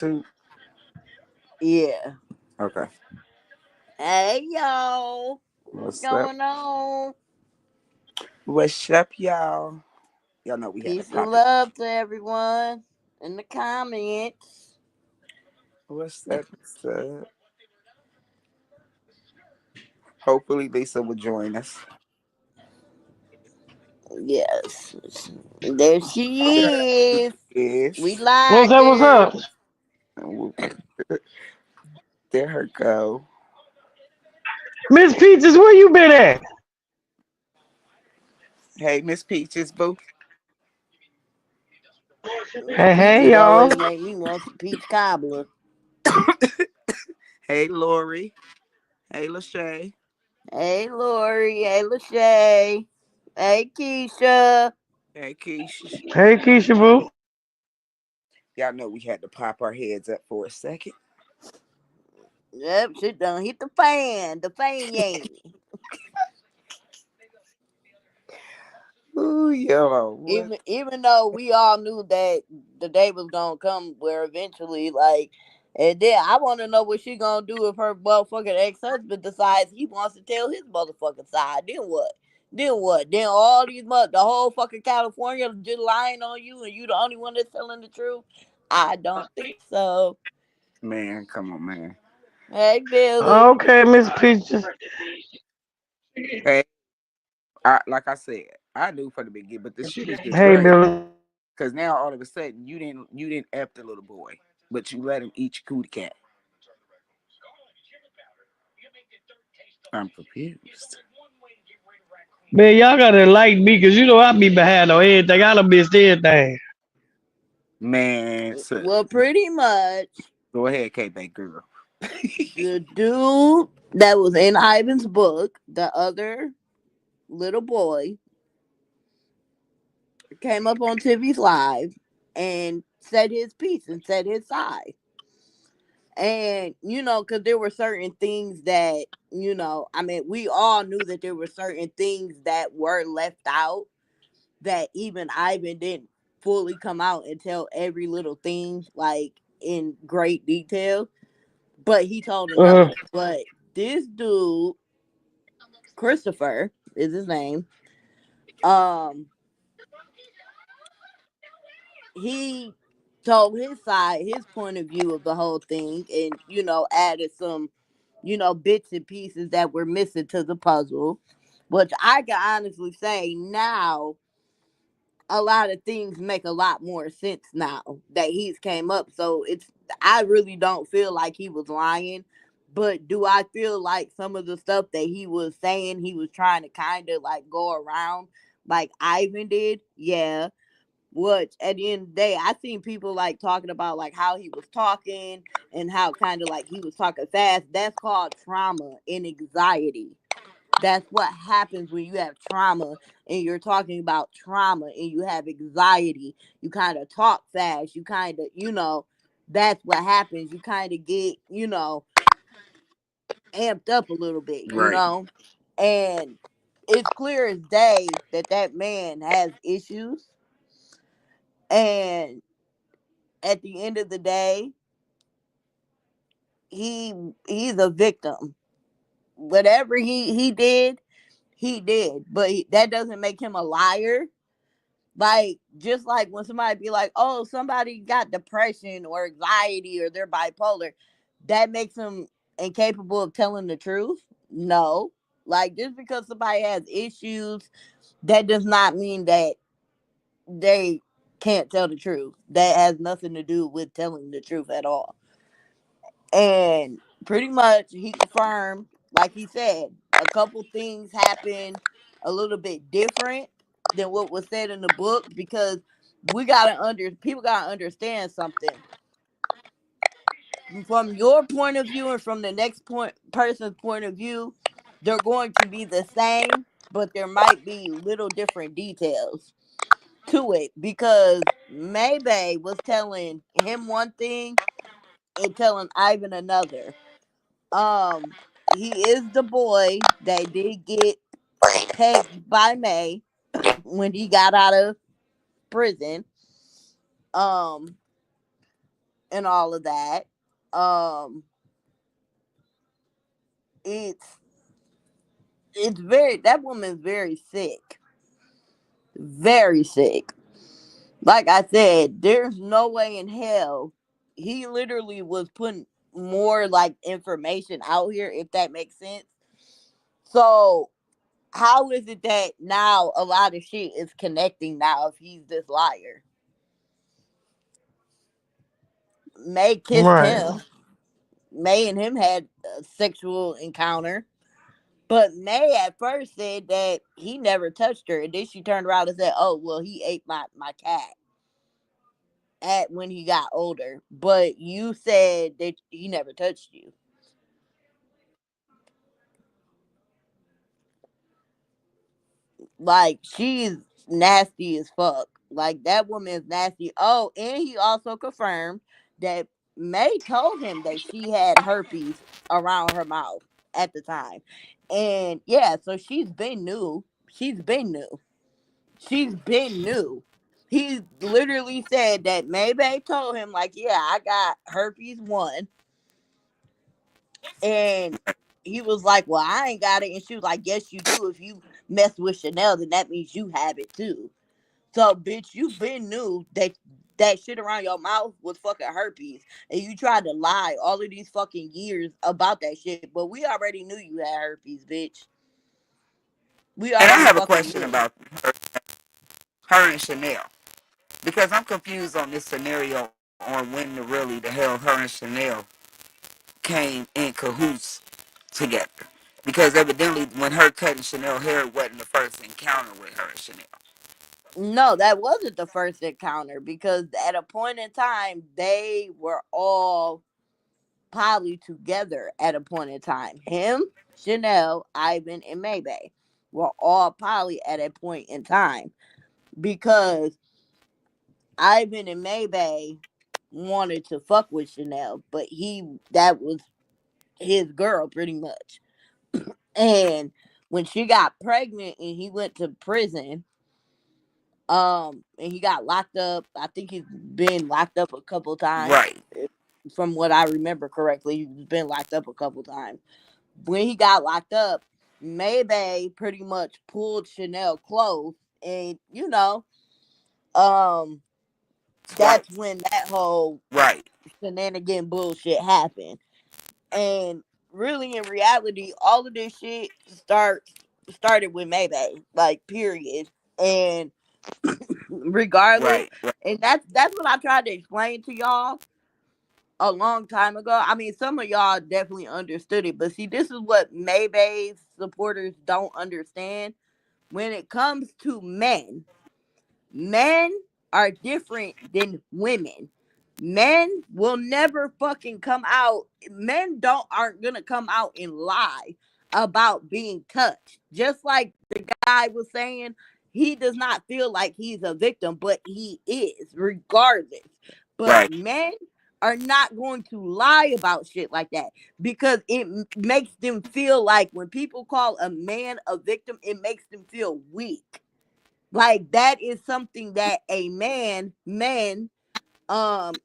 Two. Yeah. Okay. Hey, yo. What's What's up? going on? What's up, y'all? Y'all know we had to Peace and pop it. love to everyone in the comments. What's up? What's up? Hopefully Lisa will join us. Yes. There There she is. We is. live, What's up? What's girl. up? There her go. Miss Peaches, where you been at? Hey, Miss Peaches, boo. Miss Hey, hey, Peaches y'all. always make me want some peach cobbler. Hey, Lori. Hey, Lachey. Hey, Lori. Hey, Lachey. Hey, Keisha. Hey, Keisha. Hey, Keisha, boo. Y'all know we had to pop our heads up for a second. Yep, she done hit the fan. The fan. Ooh, yo, what? Even though we all knew that the day was gonna come where eventually, like, and then I want to know what she gonna do if her motherfucking ex husband decides he wants to tell his motherfucking side. Then what? Then what? Then all these the whole fucking California just lying on you, and you the only one that's telling the truth. I don't think so. Man, come on, man. Hey, Billy. Okay, Miss Peaches. Hey, like I said, I knew from the beginning, but the shit is just Hey, crazy. Billy. Cause now all of a sudden you didn't F the little boy, but you let him eat your cootie cat. I'm confused. Man, y'all gotta like me, cause you know I be behind on everything. I done missed everything. Man, so, Well, pretty much go ahead, K Bay girl. the dude that was in Ivan's book, the other little boy, came up on TV's live and said his piece and said his side. And, because there were certain things that, I mean, we all knew that there were certain things that were left out that even Ivan didn't fully come out and tell every little thing, like, in great detail. But he told enough. Uh, But this dude, Christopher is his name, um, he told his side, his point of view of the whole thing, and added some, bits and pieces that were missing to the puzzle. Which I can honestly say now, a lot of things make a lot more sense now that he's came up. So I really don't feel like he was lying. But do I feel like some of the stuff that he was saying, he was trying to kind of like go around like Ivan did? Yeah. Which at the end of the day, I seen people like talking about like how he was talking and how kind of like he was talking fast. That's called trauma and anxiety. That's what happens when you have trauma and you're talking about trauma and you have anxiety. You kind of talk fast. You kind of, that's what happens. You kind of get, amped up a little bit. Right. And it's clear as day that that man has issues. And at the end of the day, he's a victim. Whatever he did, but that doesn't make him a liar. Like, just like when somebody be like, oh, somebody got depression or anxiety or they're bipolar, that makes them incapable of telling the truth. No. Like, just because somebody has issues, that does not mean that they can't tell the truth. That has nothing to do with telling the truth at all. And pretty much he confirmed, like he said, a couple things happened a little bit different than what was said in the book, because people gotta understand something. From your point of view and from the next person's point of view, they're going to be the same, but there might be little different details to it, because Maybay was telling him one thing and telling Ivan another. Um, he is the boy that did get pegged by May when he got out of prison. Um, and all of that. Um, it's very, that woman's very sick, very sick. Like I said, there's no way in hell he literally was putting more like information out here, if that makes sense. So how is it that now a lot of shit is connecting now if he's this liar? May kissed Right. him. May and him had a sexual encounter. But May at first said that he never touched her. And then she turned around and said, oh, well, he ate my cat at when he got older. But you said that he never touched you. Like, she's nasty as fuck. Like, that woman is nasty. Oh, and he also confirmed that May told him that she had herpes around her mouth at the time. And yeah, so she's been new. She's been new. She's been new. He literally said that Maybay told him, like, yeah, I got herpes 1. And he was like, well, I ain't got it. And she was like, yes, you do. If you mess with Chanel, then that means you have it too. So, bitch, you been knew that that shit around your mouth was fucking herpes. And you tried to lie all of these fucking years about that shit. But we already knew you had herpes, bitch. We And I already have a fucking question knew. about her and Chanel because I'm confused on this scenario on when the hell her and Chanel came in cahoots together. Because evidently, when her cutting Chanel hair wasn't the first encounter with her and Chanel. No, that wasn't the first encounter because at a point in time they were all probably together at a point in time. Him, Chanel, Ivan, and Maybay were all poly at a point in time because Ivan and Maybay wanted to fuck with Chanel, but that was his girl pretty much. And when she got pregnant and he went to prison, and he got locked up. I think he's been locked up a couple times. Right, From what I remember correctly, he's been locked up a couple times. When he got locked up, Maybay pretty much pulled Chanel close, and um, right, that's when that whole right, shenanigan bullshit happened. And really, in reality, all of this shit started with Maybay, like period. And regardless, right, right, and that's what I tried to explain to y'all a long time ago. I mean, some of y'all definitely understood it, but see, this is what Maybay's supporters don't understand. When it comes to men are different than women. Men will never fucking come out. Men don't aren't gonna come out and lie about being touched. Just like the guy was saying, he does not feel like he's a victim, but he is, regardless. But right, men are not going to lie about shit like that because it makes them feel like when people call a man a victim, it makes them feel weak. Like that is something that a man, um,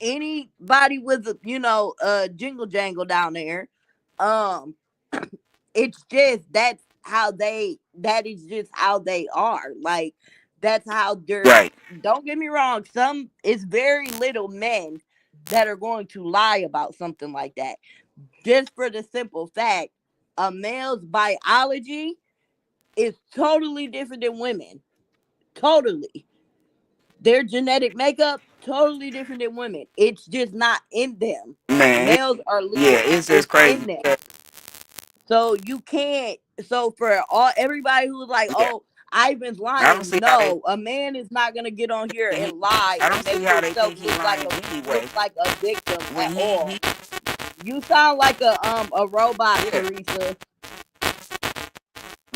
anybody with a jingle jangle down there, um, it's just that is just how they are. Like that's how they're. right, Don't get me wrong. It's very little men that are going to lie about something like that. Just for the simple fact, a male's biology is totally different than women. Totally. Their genetic makeup totally different than women. It's just not in them. man. Males are Yeah, literally it's just it's crazy. in them. Yeah, So you can't. So for all everybody who's like, yeah. oh, Ivan's I don't lying. see how they. No, a man is not gonna get on here He, and lie I and don't see make how they himself think he lying anyway. look like a victim When at all. he You sound like a robot, yeah, Teresa.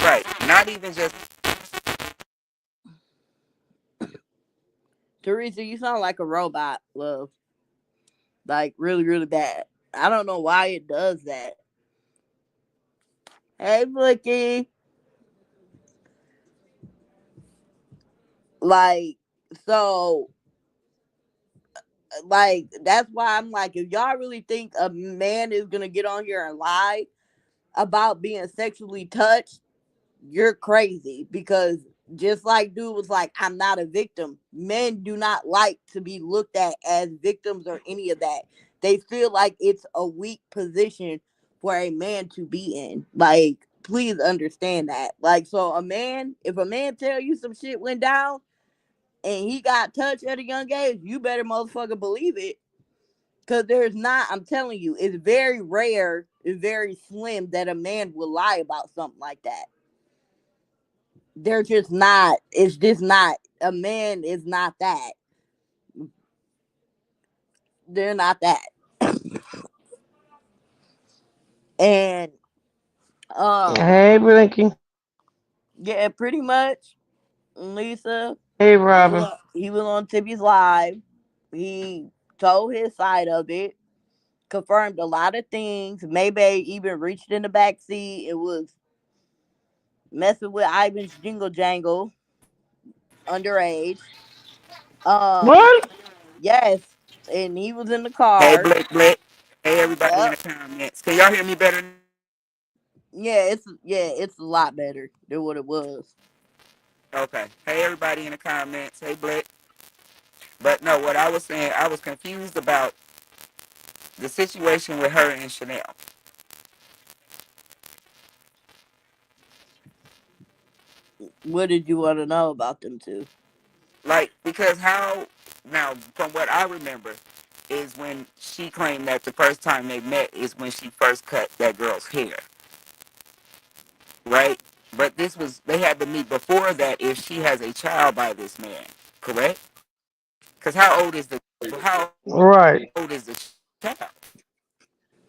right. Not even just Teresa, you sound like a robot, love. Like really, really bad. I don't know why it does that. Hey, Blicky. Like, so Like that's why I'm like, if y'all really think a man is gonna get on here and lie about being sexually touched, you're crazy. Because just like dude was like, I'm not a victim. Men do not like to be looked at as victims or any of that. They feel like it's a weak position for a man to be in. Like, please understand that. Like, so a man, if a man tell you some shit went down and he got touched at a young age, you better motherfucker believe it. Cause there's not, I'm telling you, it's very rare, it's very slim that a man will lie about something like that. They're just not, it's just not, a man is not that. They're not that. And Hey, Blinky. yeah, pretty much, Lisa, Hey, Robin. he was on Tippy's live. He told his side of it, confirmed a lot of things. Maybe even reached in the back seat. It was messing with Ivan's jingle jangle underage. Um, What? yes, and he was in the Hey, car. Blick, Blick. Hey, everybody in Yep. the comments. Can y'all hear me better now? It's a lot better than what it was. Okay. Hey, everybody in the comments. Hey, Blick. But no, what I was saying, I was confused about the situation with her and Chanel. What did you want to know about them two? Like, because how, now, from what I remember, is when she claimed that the first time they met is when she first cut that girl's hair, right? But this was, they had to meet before that if she has a child by this man, correct? Because how old is the Right. child?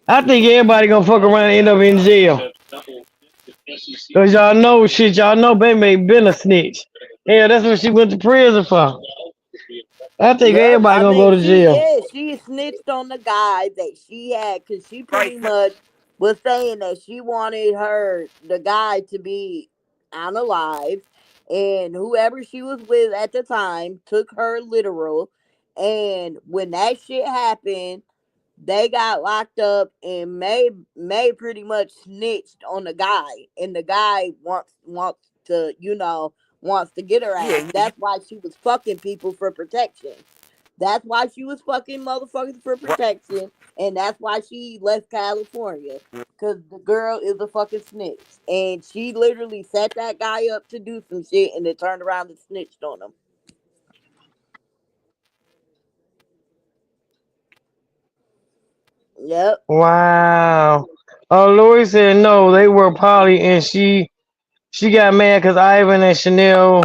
I think everybody gonna fuck around and end up in jail. Cause y'all know shit. Y'all know Baby been a snitch. Yeah, that's what she went to prison for. I think Yep, everybody I gonna go think to jail. she snitched on the guy that she had because she Right. pretty much was saying that she wanted the guy to be unalive, and whoever she was with at the time took her literal. And when that shit happened, they got locked up, and May pretty much snitched on the guy, and the guy wants to, wants to get her ass. Yeah, That's why she was fucking people for protection. That's why she was fucking motherfuckers for right. protection, and that's why she left California. Cause the girl is a fucking snitch, and she literally set that guy up to do some shit, and then turned around and snitched on him. Yep, Wow. Lori said no, they were poly, and she got mad because Ivan and Chanel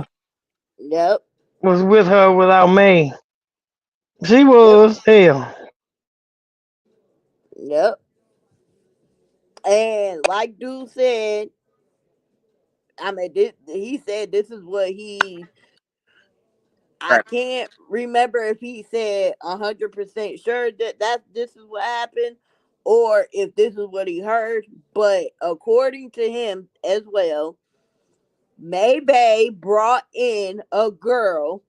yep, was with her without May. She yep, was hell. yep. And like dude said, I mean, he said this is what he. I Right. can't remember if he said 100% sure that this is what happened, or if this is what he heard. But according to him as well, Maybay brought in a girl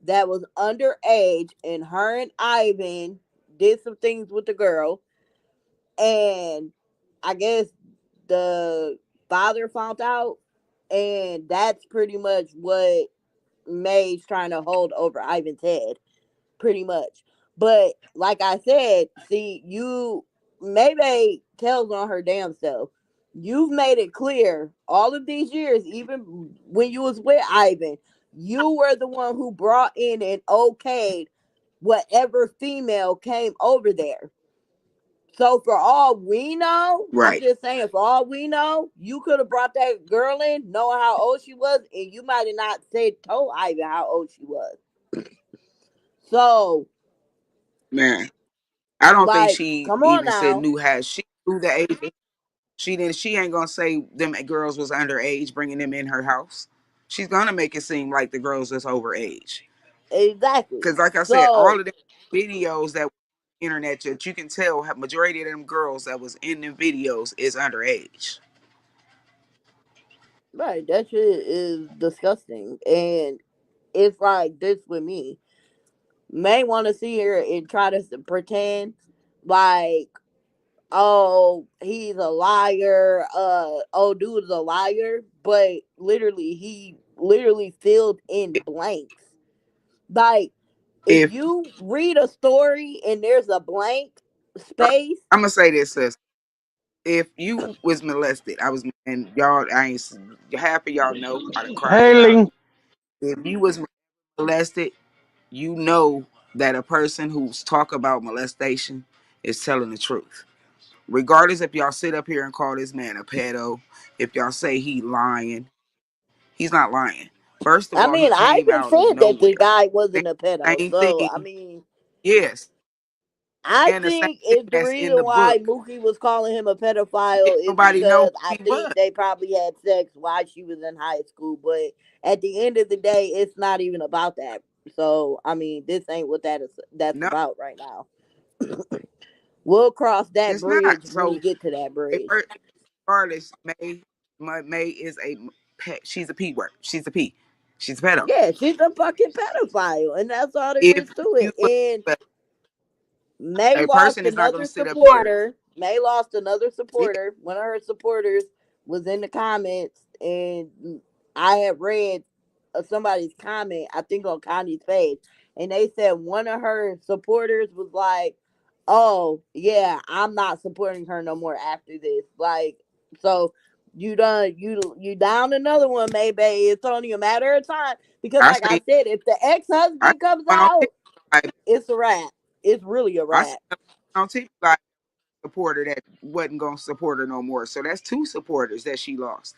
that was underage, and her and Ivan did some things with the girl, and I guess the father found out, and that's pretty much what May's trying to hold over Ivan's head, pretty much. But like I said, see, Maybay tells on her damn self. You've made it clear all of these years, even when you was with Ivan, you were the one who brought in and okayed whatever female came over there. So for all we know, I'm Right. just saying, for all we know, you could have brought that girl in, knowing how old she was, and you might have not said told Ivan how old she was. So, Man, I don't think like, she come on even said now. knew how she knew the age. She didn't. She ain't gonna say them girls was underage, bringing them in her house. She's gonna make it seem like the girls is overage. Exactly. Because, like I said, all So, of the videos that internet that you can tell, have majority of them girls that was in the videos is underage. right, that shit is disgusting. And it's like this with me. May want to see her and try to pretend like, oh, he's a liar, oh, dude's a liar, but literally, he literally filled in blanks. Like, if If you read a story and there's a blank space, I'm gonna say this, sis, if you was molested, and y'all, I ain't half of y'all know I done cried about Haley. it. If you was molested, you know that a person who's talk about molestation is telling the truth. Regardless if y'all sit up here and call this man a pedo, if y'all say he lying, he's not lying. First of I all, he mean, I came even out of said that the nowhere. guy Same, wasn't a pedo. same So, I thing. mean, Yes. I And the same think thing it's the that's in reason the why book. Mookie was calling him a Did pedophile is nobody know because who I he was? think they probably had sex while she was in high school. But at the end of the day, it's not even about that. So, I mean, this ain't what that's No, about right now. We'll cross that it's not. bridge when we So get to that a bridge. regardless, May is a she's a p word. She's a p. She's a pedo. Yeah, she's a fucking pedophile, and that's all there If is to you it. And May a lost person is not going another to sit up here, supporter. May lost another yeah, supporter. One of her supporters was in the comments, and I had read somebody's comment, I think on Kanye's page, and they said one of her supporters was like, "Oh yeah, I'm not supporting her no more after this." Like, so you down another one, maybe it's only a matter of time because, I like I say said, if the ex I husband comes went on out, TikTok, like, it's a wrap. It's really a I see wrap. on TikTok like, supporter that wasn't going to support her no more. So that's two supporters that she lost.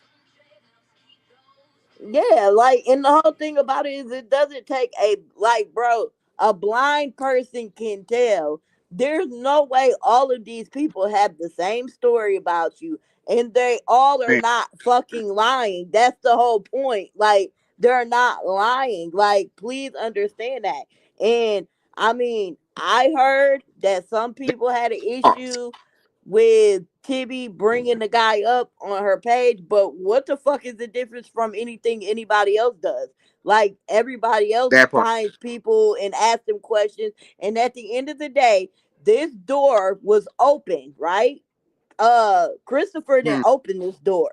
Yeah, like, and the whole thing about it is it doesn't take a, like, bro, a blind person can tell. There's no way all of these people have the same story about you and they all are Man, not fucking lying. That's the whole point. Like, they're not lying. Like, please understand that. And I mean, I heard that some people had an lost issue with Tibby bringing the guy up on her page, but what the fuck is the difference from anything anybody else does? Like, everybody else that part. finds people and asks them questions, and at the end of the day, this door was open, right? Christopher didn't Hmm. open this door.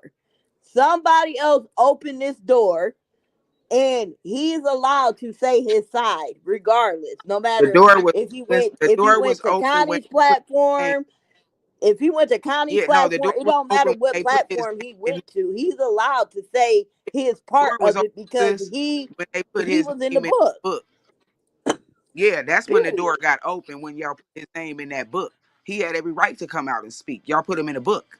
Somebody else opened this door, and he's allowed to say his side regardless, no The matter door was if he open. went The if he door was went to open when Connie's he put his name. platform, if he went to Connie's Yeah, no, the platform, door it was don't matter open when what they put his platform he name in. went to. He's allowed to say his The part door was of open, it because sis, he when they put he his was in the name in book. the book. Yeah, that's when the door Period. got open when y'all put his name in that book. He had every right to come out and speak. Y'all put him in a book.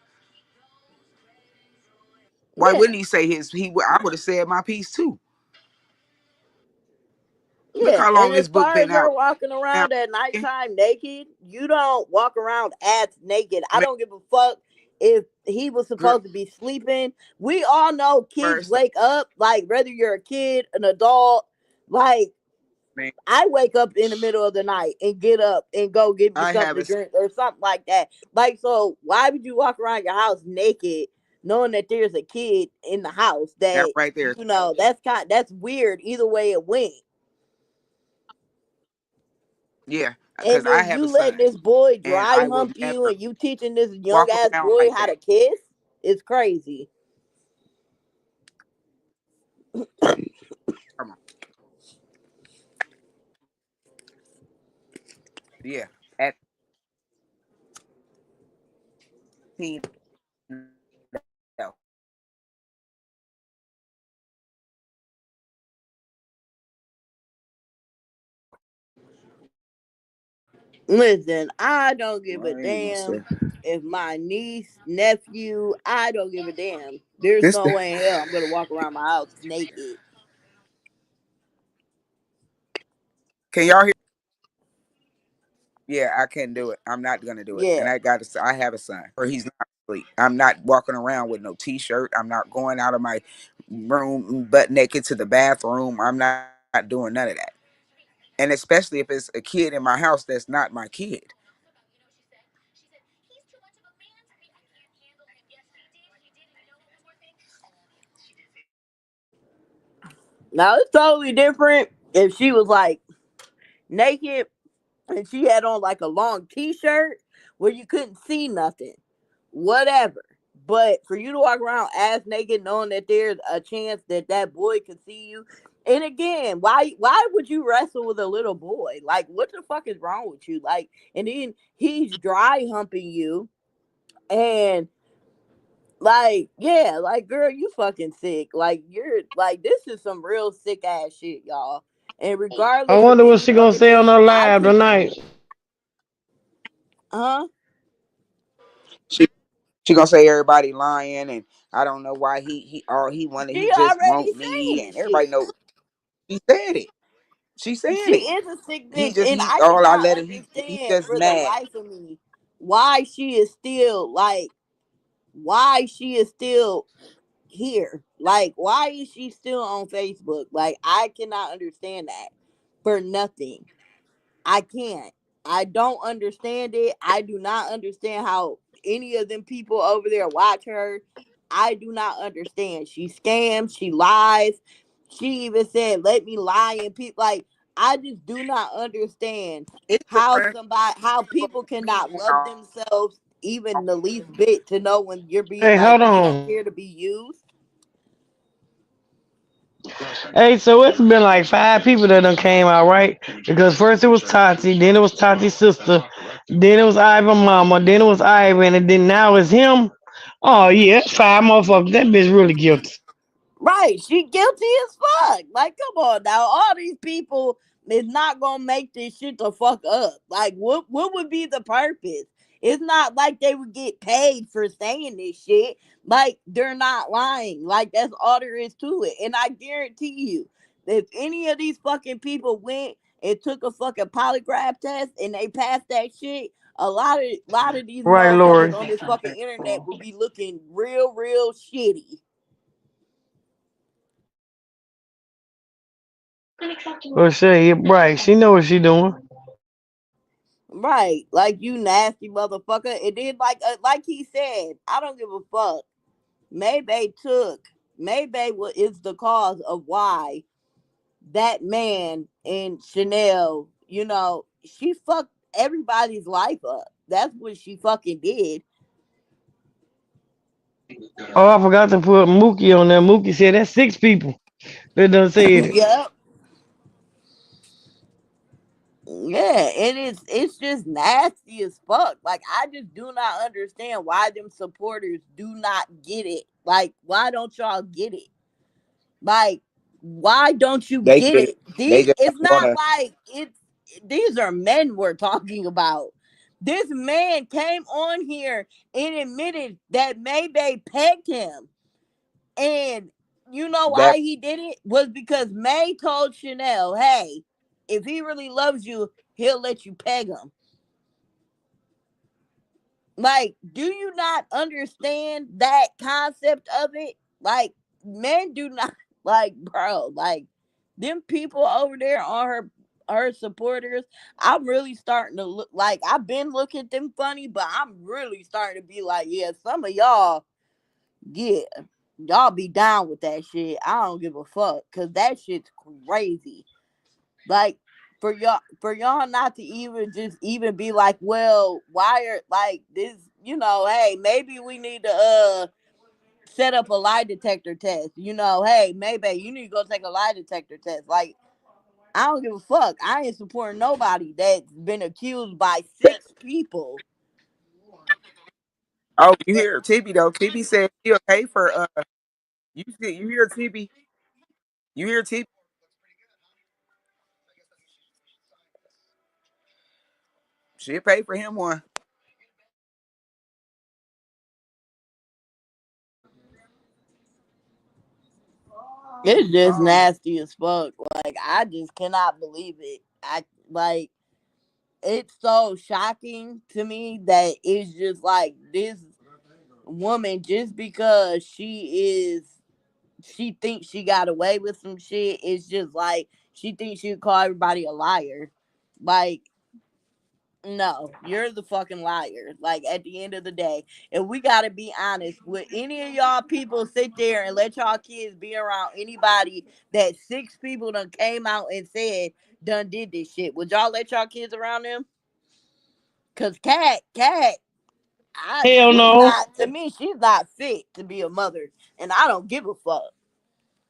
Why Yeah. wouldn't he say his? I would have said my piece too. Look Yeah. how And long as this book far as been her out. walking Now, around at nighttime naked, you don't walk around ass naked. I don't give a fuck if he was girl, supposed to be sleeping. We all know kids first, wake up, like whether you're a kid, an adult, like man, I wake up in the middle of the night and get up and go get me I something have to a drink or something like that. Like, so why would you walk around your house naked knowing that there's a kid in the house that that, right there. that's weird either way it went. Yeah, because And I then have a you letting son, this boy and dry I would hump you never and you teaching this young walk ass around boy like how to that. kiss is crazy. Come on, yeah, at 18, no. Listen, I don't give a Well, you know, damn so if my niece, nephew, I don't give a damn. There's this. no way in hell I'm gonna walk around my house naked. Can y'all hear? Yeah, I can't do it. I'm not gonna do it. And Yeah. I have a son, or he's not asleep. I'm not walking around with no t-shirt. I'm not going out of my room butt naked to the bathroom. I'm not doing none of that. And especially if it's a kid in my house that's not my kid. Now it's totally different if she was like naked, and she had on like a long t-shirt where you couldn't see nothing. Whatever. But for you to walk around ass naked knowing that there's a chance that that boy could see you, and again, why would you wrestle with a little boy? Like, what the fuck is wrong with you? Like, and then he's dry humping you, and like, yeah, like, girl, you fucking sick. Like, you're like, this is some real sick ass shit, y'all. And I regardless of wonder what any she gonna other say on thing, her I live just, tonight. huh? She she gonna say everybody lying, and I don't know why he wanted, She he just already want me, saying and everybody shit. know she said it. She said She it. is a sick He bitch, just and he I all I cannot let it he understand just for the mad. life of me why she is still like, why she is still here. Like, why is she still on Facebook? Like, I cannot understand that for nothing. I can't. I don't understand it. I do not understand how any of them people over there watch her. I do not understand. She scams, she lies. She even said, let me lie and people like, I just do not understand It's how different somebody, how people cannot people love themselves even the least bit to know when you're being Hey, like, hold you don't on. care to be used. Hey, so it's been like 5 people that done came out, right? Because first it was Tati, then it was Tati's sister, then it was Ivan mama, then it was Ivan, and then now it's him. Oh yeah, that's 5 motherfuckers. That bitch really guilty. Right, she guilty as fuck. Like, come on now, all these people is not gonna make this shit the fuck up. Like, what would be the purpose? It's not like they would get paid for saying this shit. Like, they're not lying. Like, that's all there is to it. And I guarantee you, if any of these fucking people went and took a fucking polygraph test and they passed that shit, a lot of these Right, motherfuckers Lori? on this fucking internet would be looking real shitty. Well, say right. She know what she doing. Right, like you nasty motherfucker. And then like he said, I don't give a fuck. Maybe is the cause of why that man and Chanel, she fucked everybody's life up. That's what she fucking did. Oh, I forgot to put Mookie on there. Mookie said that's 6 people that done said it. Yep. Yeah, and it's just nasty as fuck. Like, I just do not understand why them supporters do not get it. Like, why don't y'all get it? Like, why don't you they get just it? they These just it's don't not wanna. like it's these are men we're talking about. This man came on here and admitted that Maybay pegged him. And you know That why he did it? Was because May told Chanel, hey, if he really loves you, he'll let you peg him. Like, do you not understand that concept of it? Like, men do not like, bro, like them people over there on her supporters. I'm really starting to look like I've been looking at them funny, but I'm really starting to be like, yeah, some of y'all, yeah, y'all be down with that shit. I don't give a fuck because that shit's crazy. Like, for y'all not to even be like, well, why are like this, hey, maybe we need to set up a lie detector test. Hey, maybe you need to go take a lie detector test. Like, I don't give a fuck. I ain't supporting nobody that's been accused by 6 people. oh, you hear TB though? TB said she'll pay for you hear TB? You hear TB? She'll pay for him one. It's just nasty as fuck. Like, I just cannot believe it. I like it's so shocking to me that it's just like this woman, just because she thinks she got away with some shit. It's just like she thinks she would call everybody a liar. Like, no, you're the fucking liar. Like, at the end of the day, if we gotta be honest, would any of y'all people sit there and let y'all kids be around anybody that 6 people done came out and said done did this shit. Would y'all let y'all kids around them? Cause Cat, Hell she's no. not, to me, she's not fit to be a mother, and I don't give a fuck.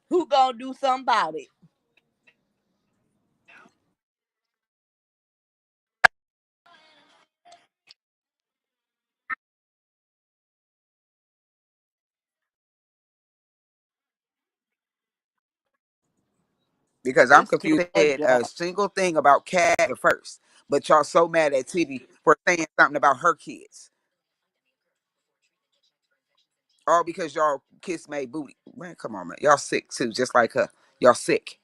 Who gonna do something about it? Because I'm It's too confused. much, Said a y'all. single thing about Cat at first, but y'all so mad at Titty for saying something about her kids. All because y'all kiss made booty. Man, come on, man. Y'all sick too, just like her. Y'all sick.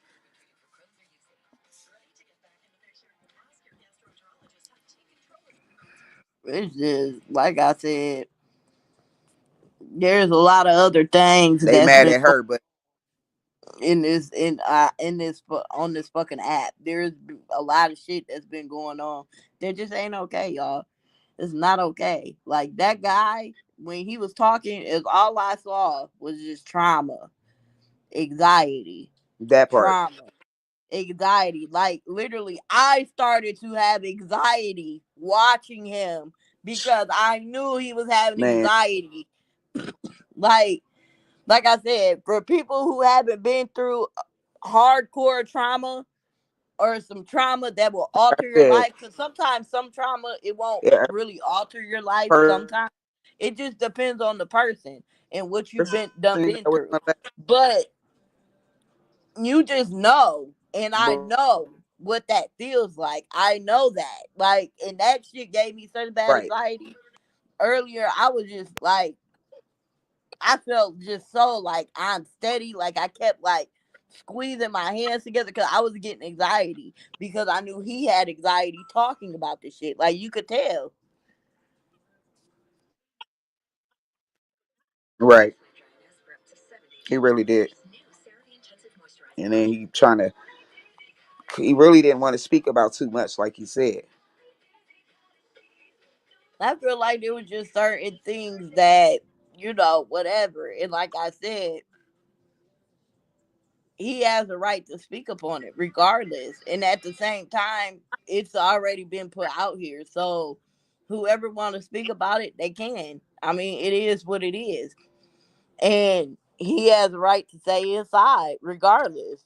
It's just like I said. There's a lot of other things They that's mad been at her, but in this on this fucking app. There's a lot of shit that's been going on that just ain't okay, y'all. It's not okay. Like that guy, when he was talking, is all I saw was just trauma, anxiety, that part, trauma, anxiety. Like literally, I started to have anxiety watching him because I knew he was having man. anxiety. Like like I said, for people who haven't been through hardcore trauma or some trauma that will I alter your said, life, because sometimes some trauma it won't yeah, really alter your life. person, Sometimes it just depends on the person and what you've been that was through. my best, But you just know, and I but know what that feels like. I know that, like, and that shit gave me such bad right, anxiety. Earlier, I was just like I felt just so like I'm steady. Like I kept like squeezing my hands together because I was getting anxiety because I knew he had anxiety talking about this shit. Like you could tell. right. He really did, and then he trying to. He really didn't want to speak about too much, like he said. I feel like there was just certain things that, whatever. And like I said, he has a right to speak upon it regardless. And at the same time, it's already been put out here. So whoever want to speak about it, they can. I mean, it is what it is. And he has a right to say his side regardless.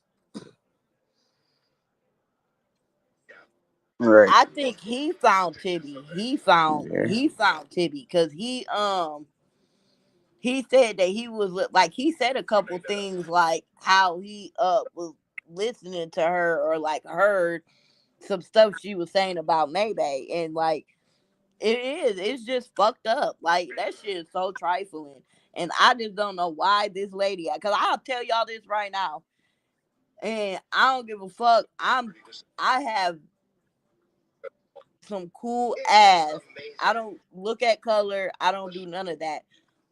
Right. I think he found Tibby. Yeah. He found Tibby because he said that he was like he said a couple things like how he was listening to her or like heard some stuff she was saying about Maybay, and like it's just fucked up. Like that shit is so trifling. And I just don't know why this lady, because I'll tell y'all this right now, and I don't give a fuck. I have some cool ass. I don't look at color. I don't do none of that.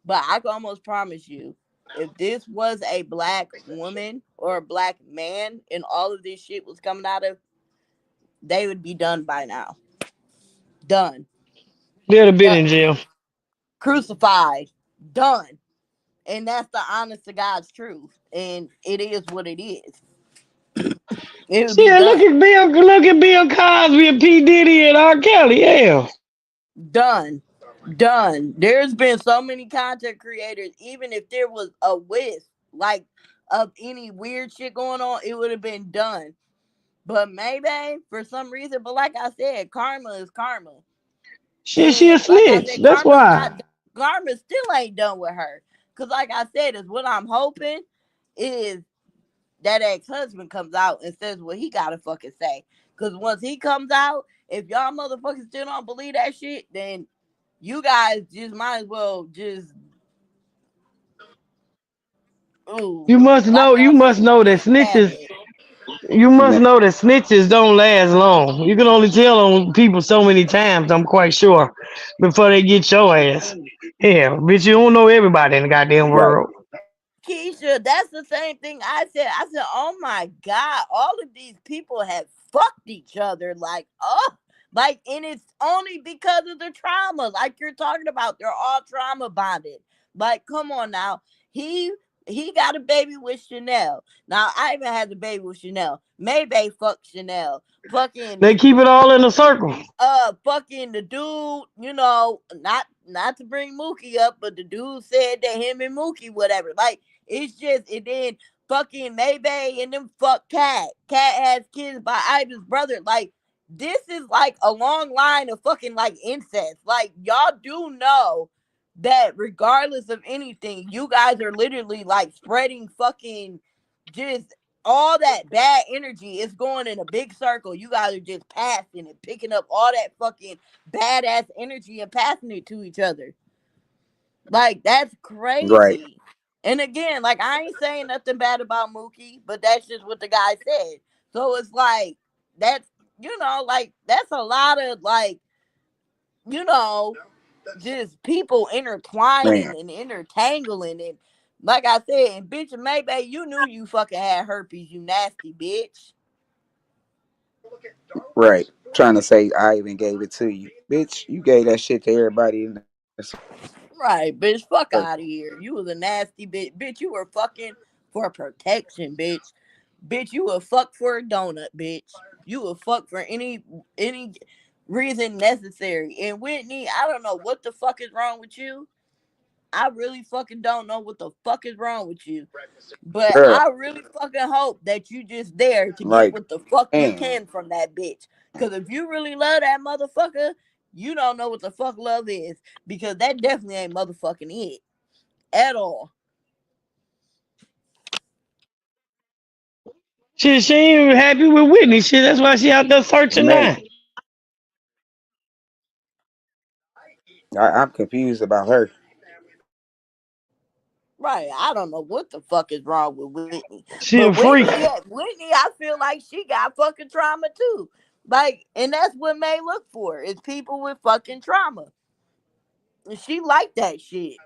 But I can almost promise you, if this was a black woman or a black man and all of this shit was coming out of, they would be done by now. Done. They'd have been Done. in jail. Crucified. Done. And that's the honest to God's truth. And it is what it is. It would be Yeah, done. look at Bill Cosby and P. Diddy and R. Kelly. Yeah. Done. Done. There's been so many content creators, even if there was a wisp, like, of any weird shit going on, it would have been done. But maybe for some reason, but like I said, karma is karma. She a And like I snitch. said, That's karma's why. not karma still ain't done with her. Cause like I said, is what I'm hoping is that ex-husband comes out and says what he gotta fucking say. Cause once he comes out, if y'all motherfuckers still don't believe that shit, then you guys just might as well just ooh, like You y'all must say, know that stab snitches it. you must Man, know that snitches don't last long. You can only tell on people so many times, I'm quite sure, before they get your ass. Yeah, bitch, you don't know everybody in the goddamn right. world. Keisha, that's the same thing I said. I said, oh my God, all of these people have fucked each other. Like, oh, like, and it's only because of the trauma. Like you're talking about, they're all trauma bonded. Like, come on now. He He got a baby with Chanel. Now Ivan has a baby with Chanel. Maybe fuck Chanel. They Fucking keep it all in a circle. fucking the dude, not to bring Mookie up, but the dude said that him and Mookie, whatever. Like, it's just, and then fucking Maybay and them fuck Cat. Cat has kids by Ivan's brother. Like, this is like a long line of fucking like incest. Like, y'all do know that regardless of anything, you guys are literally like spreading fucking just all that bad energy is going in a big circle. You guys are just passing and picking up all that fucking badass energy and passing it to each other. Like, that's Right. crazy. And again, like, I ain't saying nothing bad about Mookie, but that's just what the guy said. So it's like, that's, like, that's a lot of, like, you know, just people intertwining Man. and intertangling. And like I said, and bitch, and maybe you knew you fucking had herpes, you nasty bitch. Right. Trying to say I even gave it to you. Bitch, you gave that shit to everybody in the Right, bitch, fuck circle. out of here. You was a nasty bitch. Bitch, you were fucking for protection, bitch. Bitch, you would fuck for a donut, bitch. You would fuck for any reason necessary. And Whitney, I don't know what the fuck is wrong with you. I really fucking don't know what the fuck is wrong with you. But Girl, I really fucking hope that you just there to get like, what the fuck you man. can from that bitch. Cause if you really love that motherfucker, you don't know what the fuck love is. Because that definitely ain't motherfucking it. At all. Shit, she ain't even happy with Whitney. Shit, that's why she out there searching Man. now. I'm confused about her. Right. I don't know what the fuck is wrong with Whitney. She But a freak. Whitney, I feel like she got fucking trauma too. Like, and that's what May look for is people with fucking trauma. And she like that shit.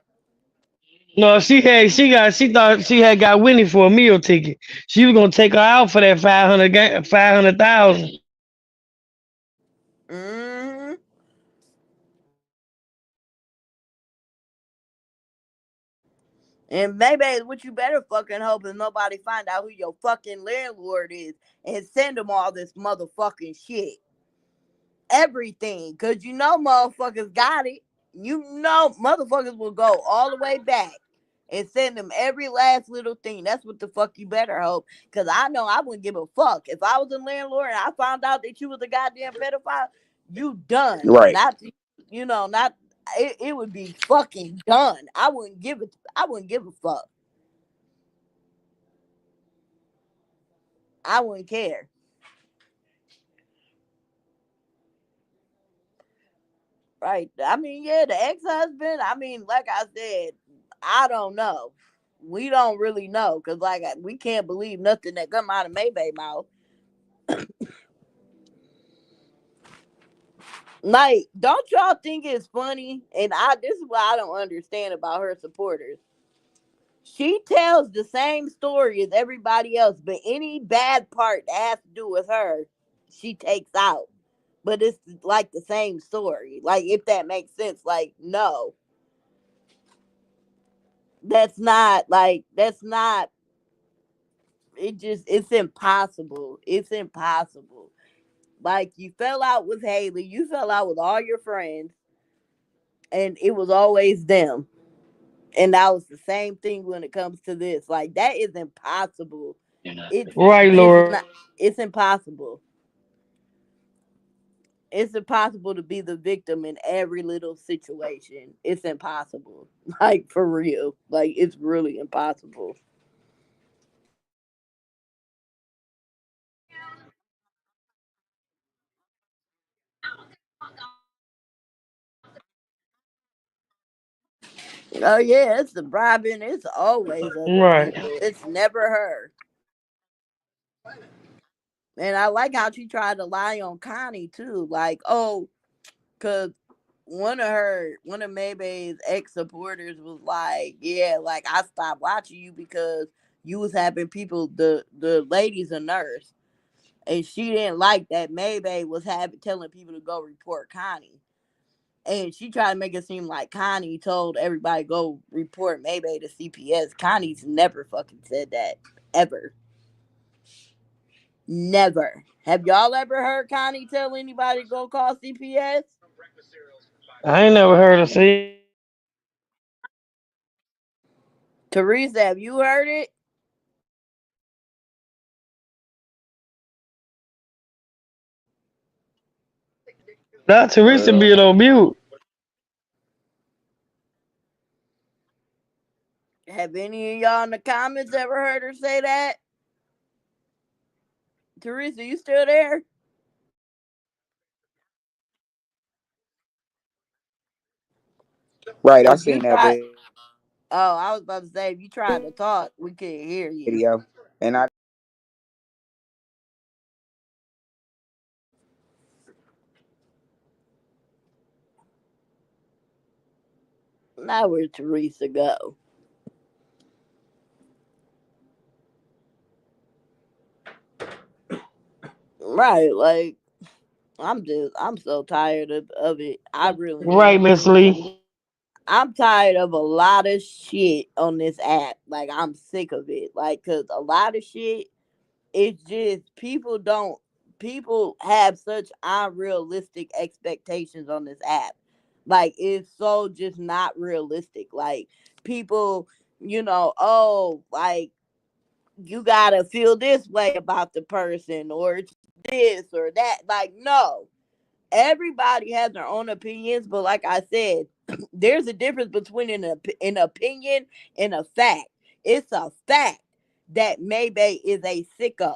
No, she thought she had got Whitney for a meal ticket. She was gonna take her out for that 500,000. Mm-hmm. And maybe what you better fucking hope is nobody find out who your fucking landlord is and send them all this motherfucking shit. Everything. Cause you know motherfuckers got it. You know motherfuckers will go all the way back and send them every last little thing. That's what the fuck you better hope. Cause I know I wouldn't give a fuck. If I was a landlord and I found out that you was a goddamn pedophile, you done. Right. Not not it would be fucking done. I wouldn't give a fuck. I wouldn't care. Right. I mean, yeah, the ex husband, I mean, like I said, I don't know. We don't really know because, like, we can't believe nothing that come out of Maybay mouth. Like, don't y'all think it's funny? And this is what I don't understand about her supporters. She tells the same story as everybody else, but any bad part that has to do with her, she takes out. But it's like the same story. Like, if that makes sense, like, no, that's not it's impossible. It's impossible. Like, you fell out with Haley, you fell out with all your friends, and it was always them. And that was the same thing when it comes to this. Like, that is impossible. It's Right, it's Laura. not it's impossible. It's impossible to be the victim in every little situation. It's impossible. Like, for real. Like, it's really impossible. Oh yeah, it's the bribing. It's always other Right. people. It's never her. And I like how she tried to lie on Connie too. Like, oh, cause one of Maybay's ex supporters was like, yeah, like, I stopped watching you because you was having people. The lady's a nurse, and she didn't like that Maybay was having telling people to go report Connie. And she tried to make it seem like Connie told everybody go report Maybay to CPS. Connie's never fucking said that. Ever. Never. Have y'all ever heard Connie tell anybody to go call CPS? I ain't never heard her say. Teresa, have you heard it? Not Teresa being on mute. Have any of y'all in the comments ever heard her say that? Teresa, you still there? Right, I If you seen that try, oh, I was about to say, if you tried to talk, we couldn't hear you. video, and I Now where'd Teresa go? Right, like I'm so tired of it. I really Right, am. Miss Lee. I'm tired of a lot of shit on this app. Like I'm sick of it. Like cause a lot of shit, it's just people have such unrealistic expectations on this app. Like it's so just not realistic. Like people, oh, like you gotta feel this way about the person or it's this or that. Like, no. Everybody has their own opinions, but like I said, there's a difference between an opinion and a fact. It's a fact that Maybay is a sicko.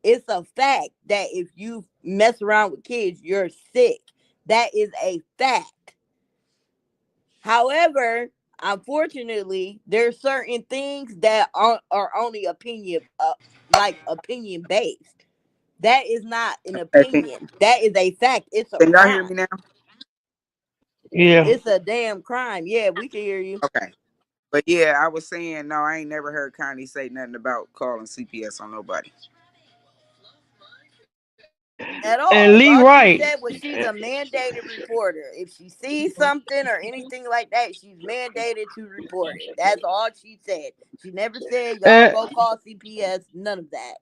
It's a fact that if you mess around with kids, you're sick. That is a fact. However, unfortunately, there's certain things that are only opinion, like opinion based. That is not an hey, can, opinion. That is a fact. It's a can y'all hear me crime. now? Yeah. It's a damn crime. Yeah, we can hear you. Okay, but yeah, I was saying no, I ain't never heard Connie say nothing about calling CPS on nobody. At And all. Lee All she Wright. said was she's a mandated reporter. If she sees something or anything like that, she's mandated to report it. That's all she said. She never said y'all And, go call CPS. None of that.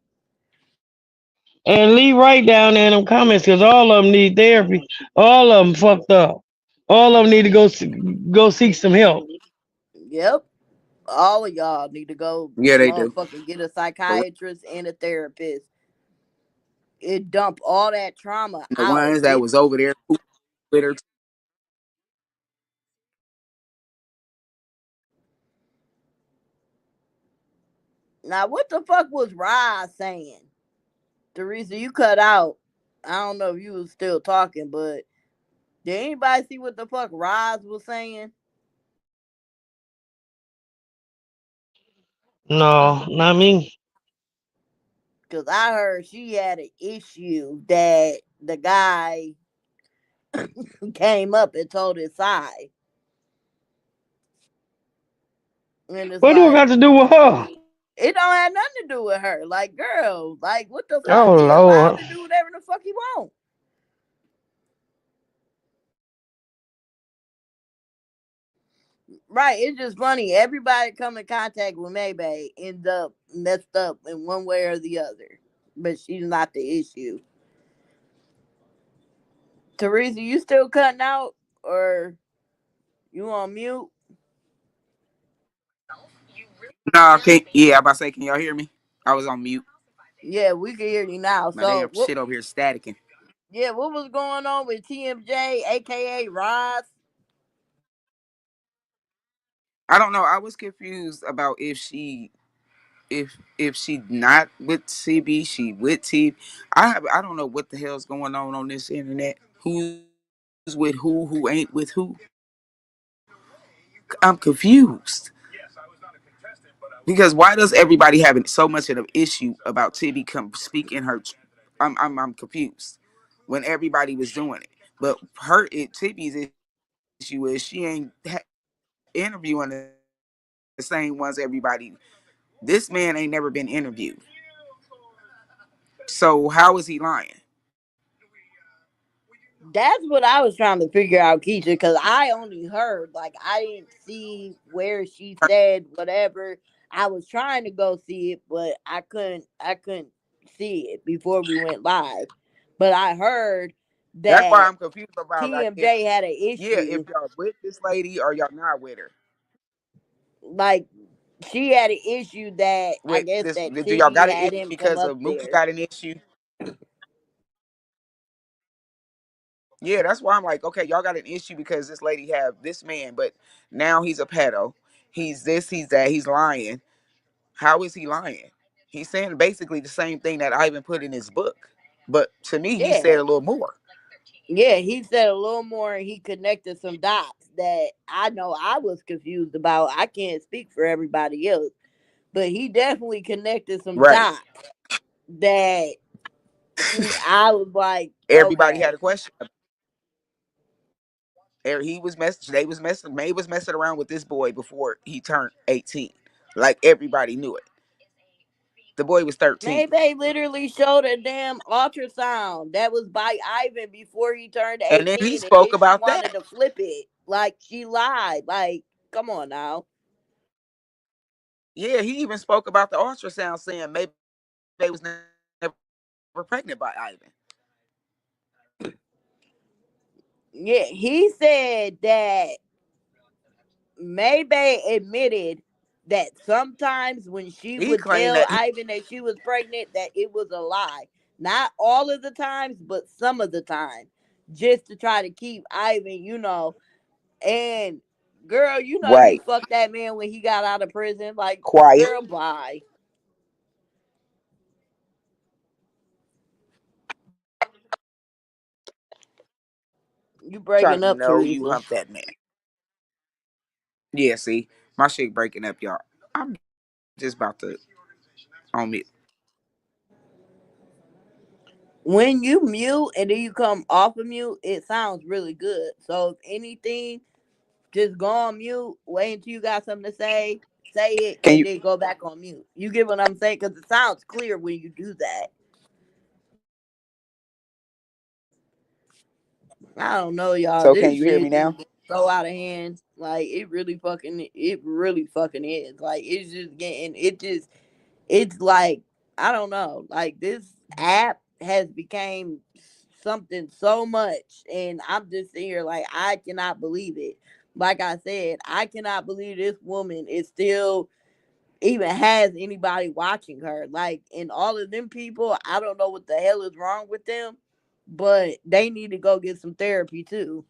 and Lee Wright down there in them comments because all of them need therapy. All of them fucked up. All of them need to go seek some help. Yep. All of y'all need to go Yeah, they do. motherfucking get a For psychiatrist and a therapist. It dump all that trauma the out. ones that was over there with her. Now, what the fuck was Roz saying? Teresa, you cut out. I don't know if you was still talking, but did anybody see what the fuck Roz was saying? No, not me. Because I heard she had an issue that the guy came up and told his side. And it's What do I got like, to do with her? it don't have nothing to do with her. Like, girl, like, what the fuck? Oh He allowed Lord. to do whatever the fuck he want. Right, it's just funny. Everybody come in contact with Maybay ends up messed up in one way or the other. But she's not the issue. Teresa, you still cutting out? Or you on mute? No, can yeah, I about to say, can y'all hear me? I was on mute. Yeah, we can hear you now. My damn So what shit over here staticking. yeah, what was going on with TMJ, aka Ross? I don't know. I was confused about if she not with CB, she with T. I don't know what the hell's going on this internet. Who's with who ain't with who? I'm confused because why does everybody having so much of an issue about Tibby come speak in her? I'm confused when everybody was doing it, but Tibby's issue is she ain't interviewing the same ones everybody. This man ain't never been interviewed, so how is he lying? That's what I was trying to figure out, Keisha, because I only heard, like, I didn't see where she said whatever. I was trying to go see it, but I couldn't see it before we went live. But I heard That's why that I'm confused about like if TMJ had an yeah, if issue, y'all with this lady or y'all not with her. like she had an issue that I With guess this, that do y'all Tibby got an had issue him come because up of Mookie there. got an issue? Yeah, that's why I'm like, okay, y'all got an issue because this lady have this man, but now he's a pedo. He's this, he's that, he's lying. How is he lying? He's saying basically the same thing that Ivan put in his book. But to me, he Yeah. said a little more. Yeah, he said a little more and he connected some dots that I know I was confused about. I can't speak for everybody else, but he definitely connected some Right. dots that I was like, Everybody had a okay, question. He was messing, they was messing, May was messing around with this boy before he turned 18. Like everybody knew it. The boy was 13. maybe they literally showed a damn ultrasound that was by Ivan before he turned And then he 18, and spoke then she about wanted that. to flip it. Like, she lied. Like, come on now. Yeah, he even spoke about the ultrasound saying maybe they was never pregnant by Ivan. Yeah, he said that Maybay admitted that sometimes when she He would claimed tell that Ivan that she was pregnant, that it was a lie. Not all of the times, but some of the time, just to try to keep Ivan, And girl, you right, fucked that man when he got out of prison. Like, quiet, girl, bye. You trying breaking to up, know you Teresa. humped that man. Yeah, see, my shit breaking up, y'all. I'm just about to on me. When you mute and then you come off of mute, it sounds really good. So if anything, just go on mute. Wait until you got something to say it, Can and you? then go back on mute. You get what I'm saying? Because it sounds clear when you do that. I don't know, y'all. So can This you hear me shit is now? getting so out of hand. Like, it really fucking is. Like, it's just getting, it's like, I don't know. Like, this app has became something so much, and I'm just sitting here like, I cannot believe it. Like I said, I cannot believe this woman is still even has anybody watching her. Like, and all of them people, I don't know what the hell is wrong with them, but they need to go get some therapy too.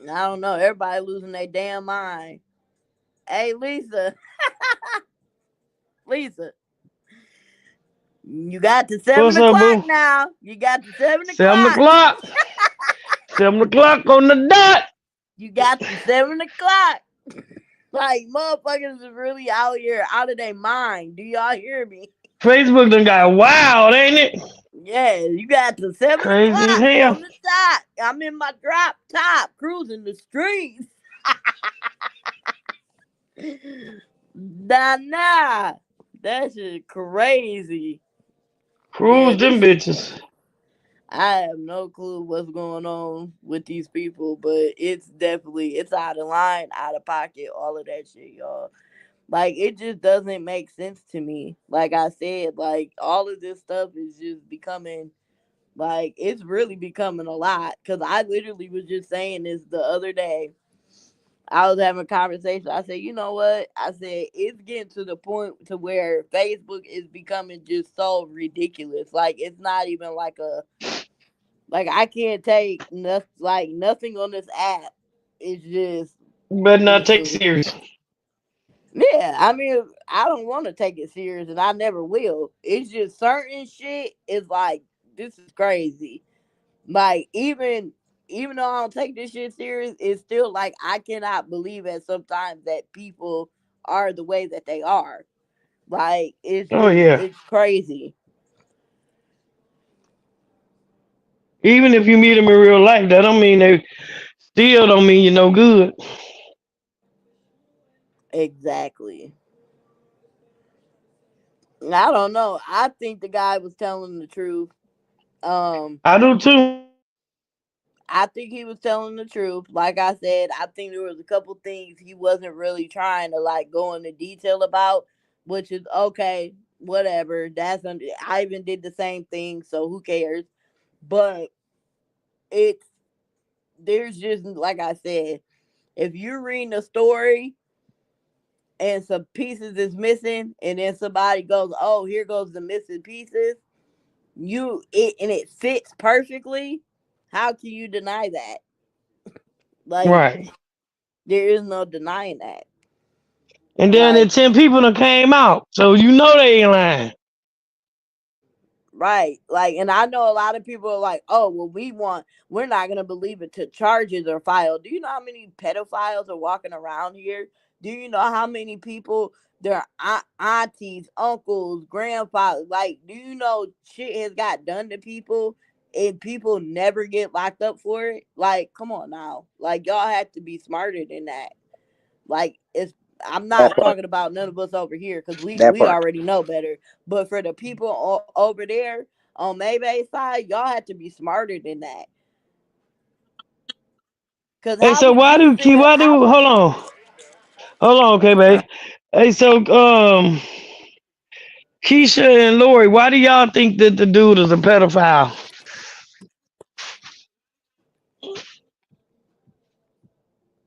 I don't know. Everybody losing their damn mind. Hey, Lisa, Lisa, you got to seven What's up, o'clock boo? now. You got to 7 o'clock. 7 o'clock. 7 o'clock on the dot. You got to 7 o'clock. Like, motherfuckers is really out here out of their mind. Do y'all hear me? Facebook done got wild, ain't it? Yeah, you got to seven Crazy as o'clock hell. on the dot. I'm in my drop top, cruising the streets. Nah. That shit crazy. Yeah, Cruise them this. bitches. I have no clue what's going on with these people, but it's out of line, out of pocket, all of that shit, y'all. Like, it just doesn't make sense to me. Like I said, like, all of this stuff is just becoming, like, it's really becoming a lot. Cause I literally was just saying this the other day. I was having a conversation. I said, you know what? I said, it's getting to the point to where Facebook is becoming just so ridiculous. Like, it's not even like, I can't take nothing on this app. It's just You better not take it ridiculous. serious. Yeah, I mean, I don't want to take it serious, and I never will. It's just certain shit is like, this is crazy. Like, even though I don't take this shit serious, it's still like, I cannot believe at sometimes that people are the way that they are. Like, Oh yeah. it's crazy. Even if you meet them in real life, that don't mean they still don't mean you're no good. Exactly. I don't know. I think the guy was telling the truth. Um, I do too. I think he was telling the truth. Like I said, I think there was a couple things he wasn't really trying to like go into detail about, which is okay, whatever. I even did the same thing, so who cares? But it's there's just like I said, if you're reading a story and some pieces is missing, and then somebody goes, "Oh, here goes the missing pieces," and it fits perfectly. How can you deny that? Like Right. there is no denying that. And then the Like 10 people that came out. So you know they ain't lying. right, like, and I know a lot of people are like, "Oh, well, we're not gonna believe it till charges are filed." Do you know how many pedophiles are walking around here? Do you know how many people their aunties, uncles, grandfathers? Like, do you know shit has got done to people and people never get locked up for it? Like, come on now, like y'all have to be smarter than that. Like it's I'm That not part. talking about none of us over here because we That we part. already know better. But for the people over there on Maybay's side, y'all have to be smarter than that. Cause Hey, how so would you feel? why How do, would hold on, okay, Uh, babe. Hey, so, Keisha and Lori, why do y'all think that the dude is a pedophile?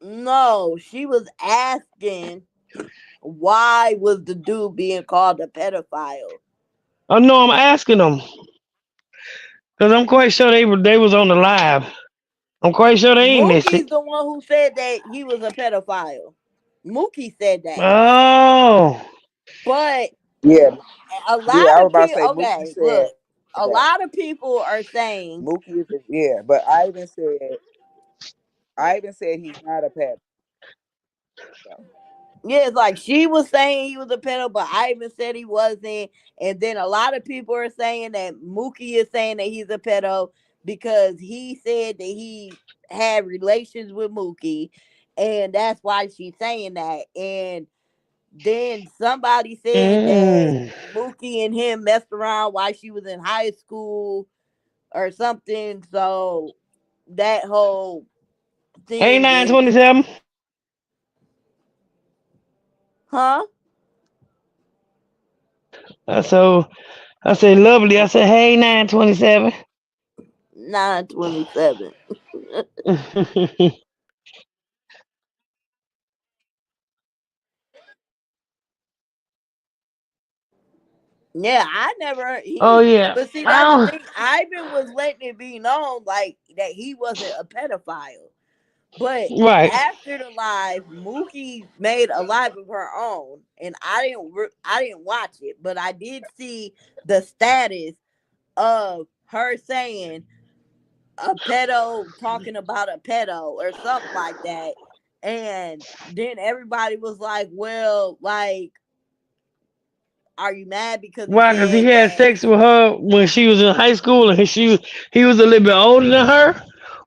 no? She was asking why was the dude being called a pedophile? I know I'm asking them because I'm quite sure they was on the live. I'm quite sure they ain't missed Mookie's it. the one who said that he was a pedophile. Mookie said that, Oh, but yeah, a yeah. lot I was of about to people. say Mookie Okay, said look, a that. lot of people are saying Mookie is but I even said he's not a pet. So. yeah, it's like she was saying he was a pedo, but I even said he wasn't. And then a lot of people are saying that Mookie is saying that he's a pedo because he said that he had relations with Mookie, and that's why she's saying that. And then somebody said that mm. Mookie and him messed around while she was in high school or something. So that whole Hey, thing is, 927. huh? So I said, lovely. I said, hey, 927. 927. Yeah, I never Oh, he yeah. but see that's the Oh, thing. Ivan was letting it be known like that he wasn't a pedophile. But right. after the live, Mookie made a live of her own, and I didn't watch it, but I did see the status of her saying a pedo talking about a pedo or something like that, and then everybody was like, "Well, like, are you mad because he Why? Because he said had that?" sex with her when she was in high school and he was a little bit older than her?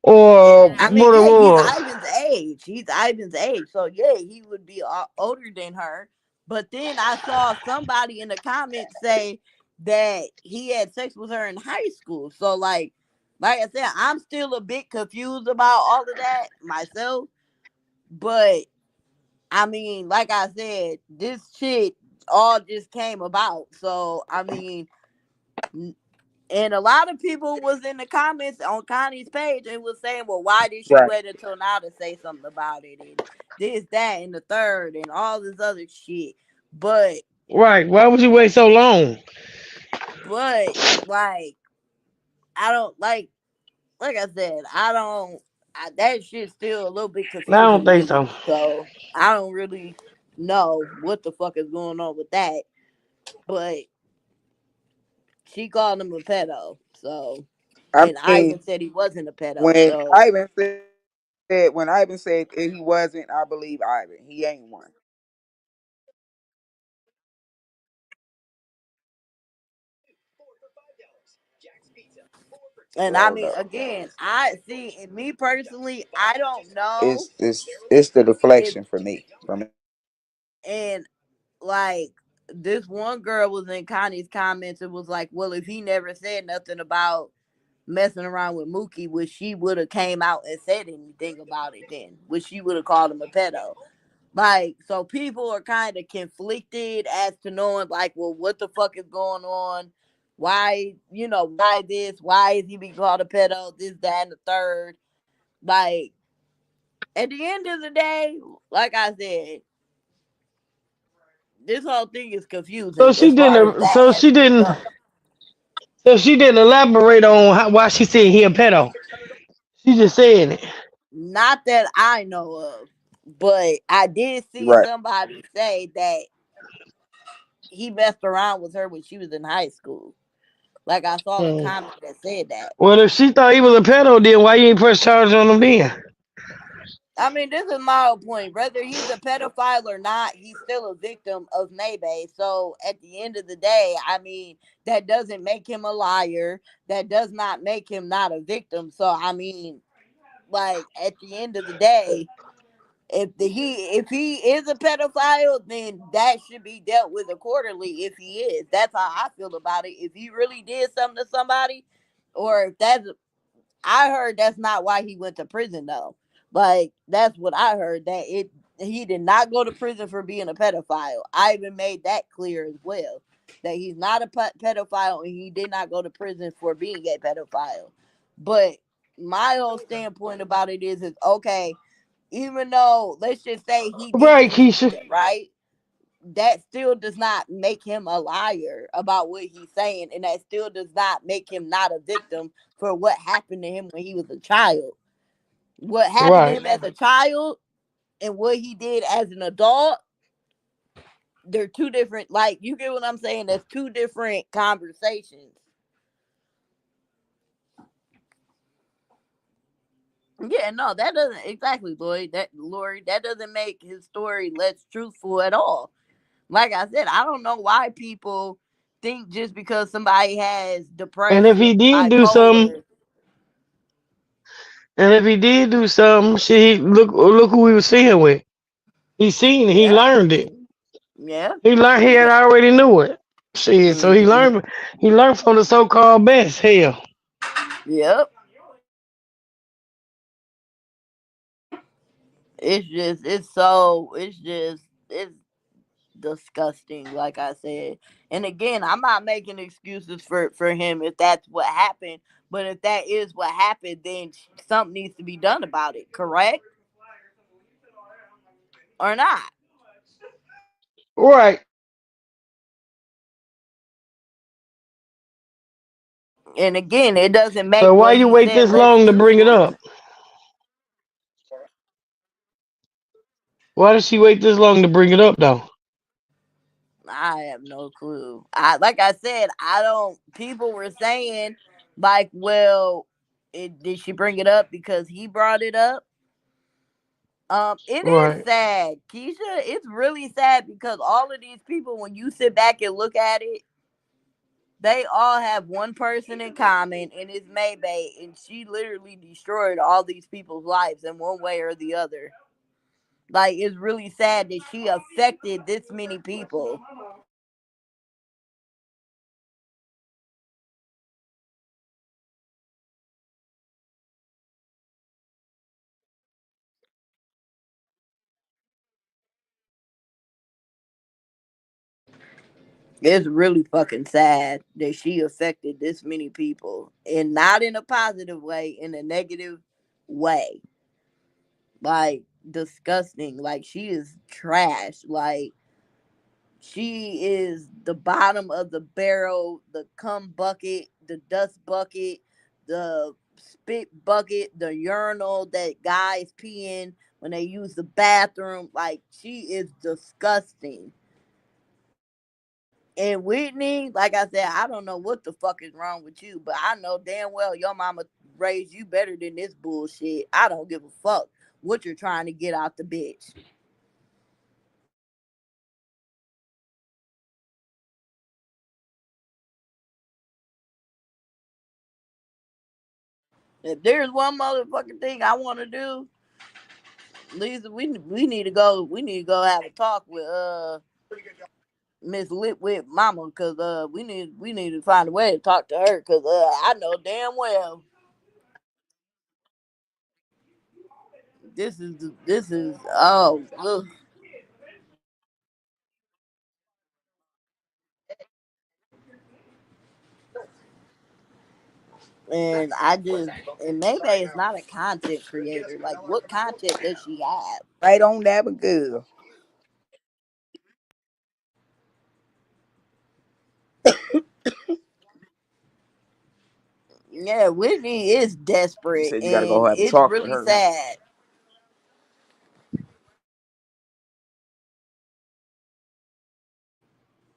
Or I mean, what it yeah, he's was? Ivan's age. He's Ivan's age. So, yeah, he would be older than her. But then I saw somebody in the comments say that he had sex with her in high school. So, like I said, I'm still a bit confused about all of that myself. But, I mean, like I said, this shit all just came about. So, I mean, and a lot of people was in the comments on Connie's page and was saying, well, why did she Right. wait until now to say something about it? And this, that, and the third, and all this other shit. But, Right. Why would you wait so long? but, like, I don't, like I said, that shit's still a little bit I don't confusing to think me. so. So, I don't really know what the fuck is going on with that. But she called him a pedo. So, I and mean, Ivan said he wasn't a pedo. when So, Ivan said that he wasn't, I believe Ivan. He ain't one. and I So mean, no, again, I see, and me personally, I don't know it's the if deflection for me. And like this one girl was in Connie's comments and was like, well, if he never said nothing about messing around with Mookie, which she would have came out and said anything about it then, which she would have called him a pedo. Like, so people are kind of conflicted as to knowing, like, well, what the fuck is going on? Why, why this? Why is he being called a pedo? This, that, and the third. Like, at the end of the day, like I said, this whole thing is So confusing she as far as didn't. that So she aspect didn't. goes. So she didn't elaborate on why she said he a pedo. She just saying it. Not that I know of, but I did see Right. somebody say that he messed around with her when she was in high school. Like I saw a Hmm. comment that said that. Well, if she thought he was a pedo, then why you ain't press charge on him then? I mean, this is my whole point. Whether he's a pedophile or not, he's still a victim of Maybe. So at the end of the day, I mean, that doesn't make him a liar. That does not make him not a victim. So I mean, like at the end of the day, if he is a pedophile, then that should be dealt with accordingly. If he is, that's how I feel about it. If he really did something to somebody, or if that's, I heard that's not why he went to prison though. Like that's what I heard, that it he did not go to prison for being a pedophile. I even made that clear as well, that he's not a pedophile and he did not go to prison for being a pedophile. But my whole standpoint about it is okay, even though let's just say he did Right, do Keisha. something, right? That still does not make him a liar about what he's saying, and that still does not make him not a victim for what happened to him when he was a child. What happened to Right. him as a child and what he did as an adult, they're two different. Like, you get what I'm saying? That's two different conversations. Yeah, no, that doesn't exactly, Lloyd. That Lori, that doesn't make his story less truthful at all. Like I said, I don't know why people think just because somebody has And if depression, he did do something, bipolar. and if he did do something, shit, look who he was seeing with. He seen it. He Yeah, learned it. yeah, He learned. He had yeah. already knew it. Shit. So he Hmm. learned. He learned from the so-called best. Hell. Yep. It's disgusting, like I said. And again, I'm not making excuses for him if that's what happened. But if that is what happened, then something needs to be done about it, correct? Or not? Right. And again, it doesn't make So why what you he wait said this less long to bring it truthful. up? Why did she wait this long to bring it up though? I have no clue. I like I said, I don't. People were saying like, well, did she bring it up because he brought it up? It is Right. sad, Keisha. It's really sad because all of these people, when you sit back and look at it, they all have one person in common, and it's Maybay, and she literally destroyed all these people's lives in one way or the other. Like, it's really sad that she affected this many people. It's really fucking sad that she affected this many people, and not in a positive way, in a negative way. Like, disgusting. Like, she is trash. Like, she is the bottom of the barrel, the cum bucket, the dust bucket, the spit bucket, the urinal that guys pee in when they use the bathroom. Like, she is disgusting. And Whitney, like I said, I don't know what the fuck is wrong with you, but I know damn well your mama raised you better than this bullshit. I don't give a fuck what you're trying to get out the bitch. If there's one motherfucking thing I want to do, Lisa, we need to go. We need to go have a talk with Miss Litwit Mama, cause we need to find a way to talk to her, cause I know damn well this is oh ugh. And I just and maybe it's not a content creator. Like, what content does she have? Right on that, but good. Yeah, Whitney is You desperate, said you got to go and have a it's talk with really her, huh? sad.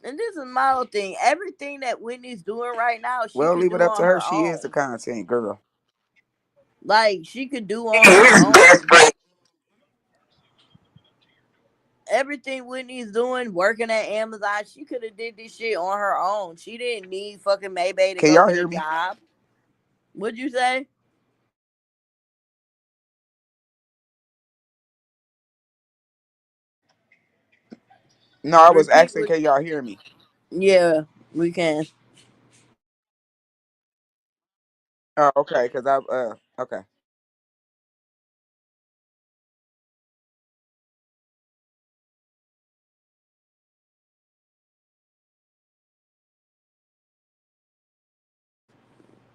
And this is my whole thing. Everything that Whitney's doing right now, she Well, could leave it do up to on her. her She is the own. content girl. Like, she could do It on her is own. desperate. Everything Whitney's doing, working at Amazon, she could have did this shit on her own. She didn't need fucking Maybay to Can go y'all get a hear me? job. What'd you say? No, I was Repeat asking, what? can y'all hear me? Yeah, we can. Oh, okay, because okay.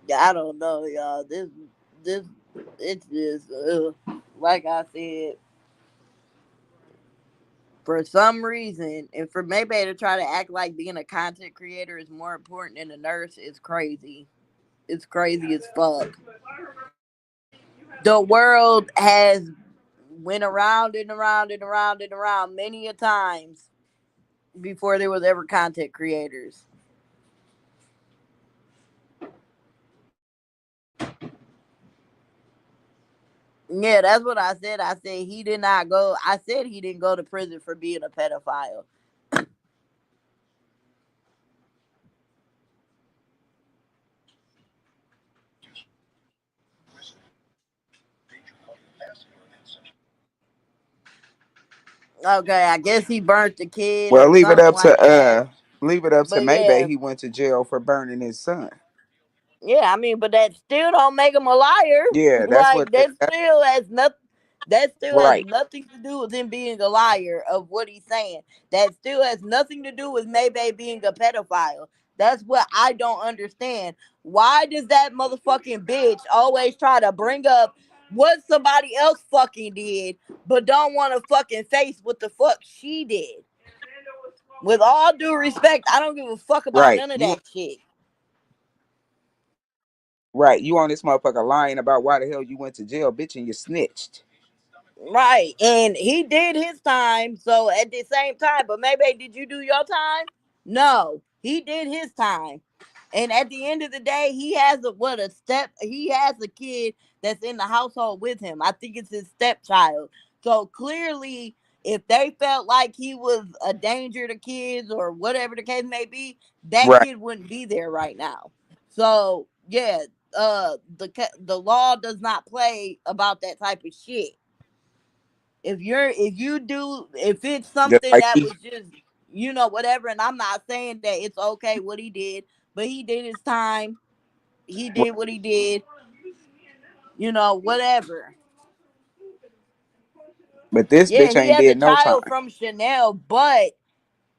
Yeah, I don't know, y'all. This, it's just, like I said, for some reason, and for Maybay to try to act like being a content creator is more important than a nurse is crazy. It's crazy as fuck. The world has went around and around and around and around many a times before there was ever content creators. Yeah, that's what I said. I said he did not go. I said he didn't go to prison for being a pedophile. Okay, I guess he burnt the kid Well, or leave it something up like to that. But Maybay. yeah, He went to jail for burning his son. yeah, I mean, but that still don't make him a liar. Yeah, that's what. Like, that That's still has nothing. That still has right, nothing to do with him being a liar of what he's saying. That still has nothing to do with Maybay being a pedophile. That's what I don't understand. Why does that motherfucking bitch always try to bring up what somebody else fucking did, but don't want to fucking face what the fuck she did? With all due respect, I don't give a fuck about right. none of You that shit. right. You on this motherfucker lying about why the hell you went to jail, bitch, and you snitched. Right. And he did his time. So at the same time, but maybe did you do your time? No. He did his time. And at the end of the day, he has he has a kid that's in the household with him. I think it's his stepchild. So clearly, if they felt like he was a danger to kids or whatever the case may be, that Right. kid wouldn't be there right now. So yeah, the law does not play about that type of shit. If it's Just something like that he. was just whatever, and I'm not saying that it's okay what he did, but he did his time. He did what he did, whatever. But this Yeah, bitch he ain't has a did no time. child from Chanel, but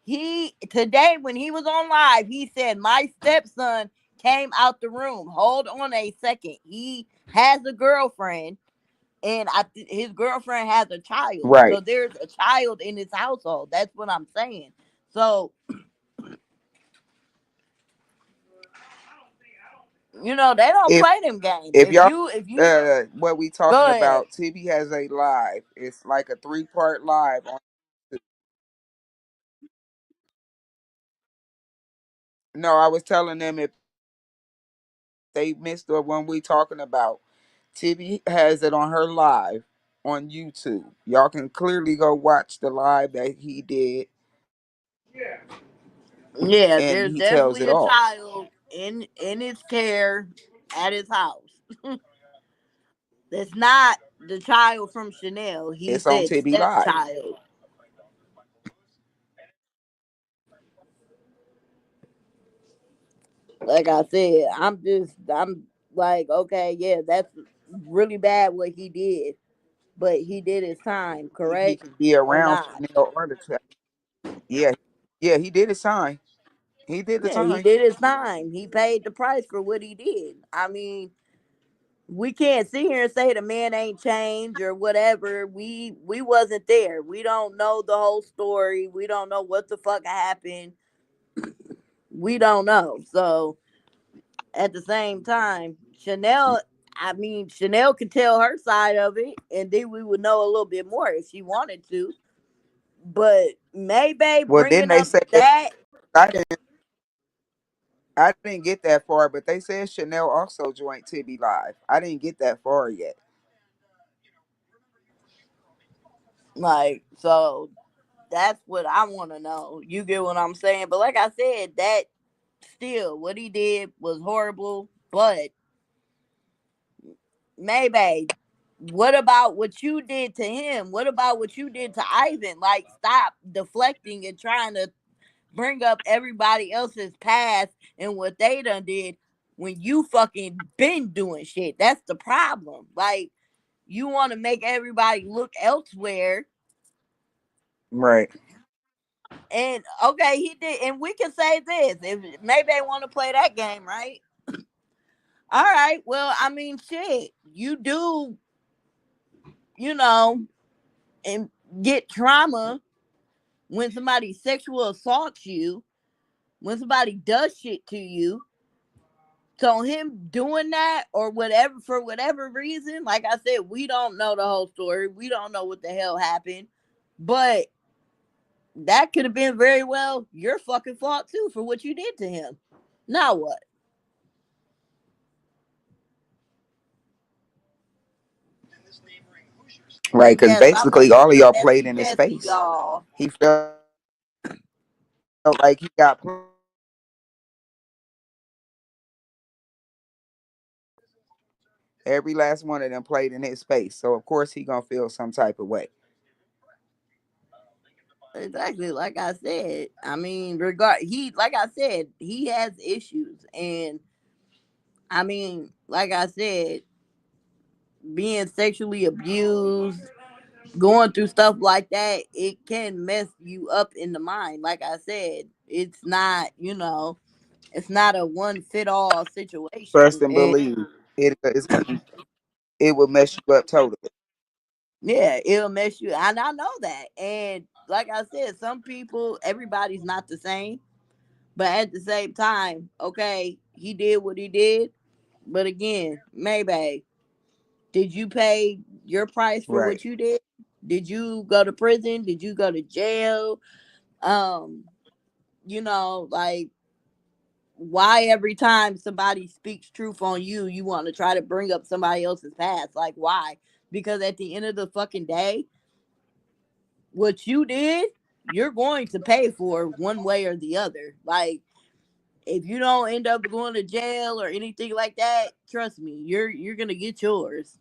he today when he was on live, he said my stepson came out the room. Hold on a second. He has a girlfriend, and his girlfriend has a child. So Right. there's a child in his household. That's what I'm saying. So they don't If play them games. if If y'all you if you what we Go talking ahead. about, TV has a live. It's like a 3-part live on. No, I was telling them if they missed the one we talking about. TV has it on her live on YouTube. Y'all can clearly go watch the live that he did, Yeah, and there's he tells definitely it a all. child in his care at his house. That's not. the child from Chanel. He It's on said Tibby Live. stepchild. Like I said, I'm like, okay, yeah, that's really bad what he did, but he did his time, He correct can be or around not? Chanel or the child. Yeah, yeah, he did his time. He did the Yeah, he time. did his time. He paid the price for what he did. I mean, we can't sit here and say the man ain't changed or whatever. We wasn't there. We don't know the whole story. We don't know what the fuck happened. We don't know. So at the same time, Chanel, I mean, Chanel could tell her side of it, and then we would know a little bit more if she wanted to. But maybe Well, then bringing they up said that, I didn't get that far, but they said Chanel also joined Tibby Live. I didn't get that far yet. like, so that's what I want to know. You get what I'm saying? But like I said, that still, what he did was horrible. But maybe, what about what you did to him? What about what you did to Ivan? Like, stop deflecting and trying to bring up everybody else's past and what they done did when you fucking been doing shit. That's the problem. Like, you want to make everybody look elsewhere. Right. And okay, he did, and we can say this if maybe they want to play that game, right? All right, well, I mean, shit, you do, you know, and get trauma when somebody sexual assaults you, when somebody does shit to you. So him doing that or whatever for whatever reason, like I said, we don't know the whole story. We don't know what the hell happened, but that could have been very well your fucking fault too for what you did to him. Now what? Right, But because yes, I'm basically gonna all of be y'all played messy in his Jesse, face. y'all. He felt like he got every last one of them played in his face. So of course he gonna feel some type of way. Exactly, like I said. I mean, regard he like I said, he has issues, and I mean, like I said, being sexually abused, going through stuff like that, it can mess you up in the mind. Like I said, it's not, it's not a one fit all Trust situation. and And believe. It will mess you up totally. yeah, it'll mess you. And I know that. And like I said, some people, everybody's not the same. But at the same time, okay, he did what he did. But again, maybe did you pay your price for Right. what you did? Did you go to prison? Did you go to jail? Um, like, why every time somebody speaks truth on you, you want to try to bring up somebody else's past? Like, why? Because at the end of the fucking day, what you did, you're going to pay for one way or the other. Like, if you don't end up going to jail or anything like that, trust me, you're gonna get yours.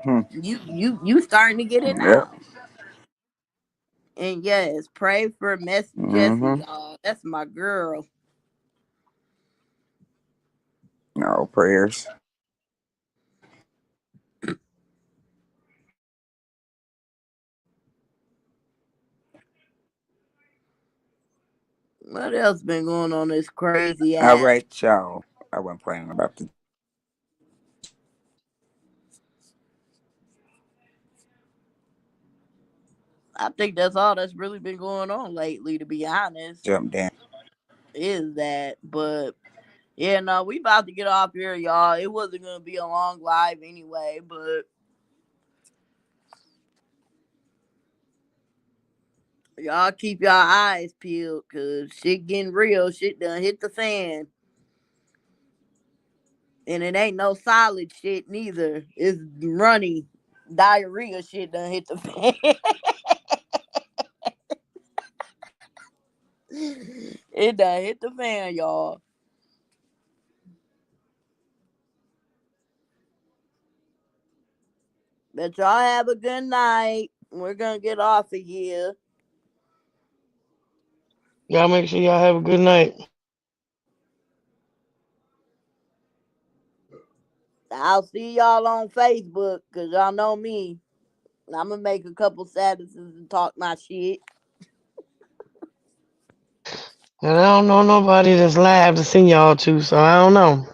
Hmm. You starting to get it Yep. now. And yes, pray for Messy Jessie, Mm-hmm. y'all. That's my girl. No prayers. What else been going on this crazy All ass? right, y'all. I wasn't planning about to I think that's all that's really been going on lately, to be honest. jump down. Is that, but yeah, no, we about to get off here, y'all. It wasn't gonna be a long live anyway, but y'all keep y'all eyes peeled, cause shit getting real. Shit done hit the fan. And it ain't no solid shit neither. It's runny diarrhea shit done hit the fan. It done hit the fan, y'all. But y'all have a good night. We're gonna get off of here. Y'all make sure y'all have a good night. I'll see y'all on Facebook, cause y'all know me. I'm gonna make a couple statuses and talk my shit. And I don't know nobody that's live to send y'all to, so I don't know.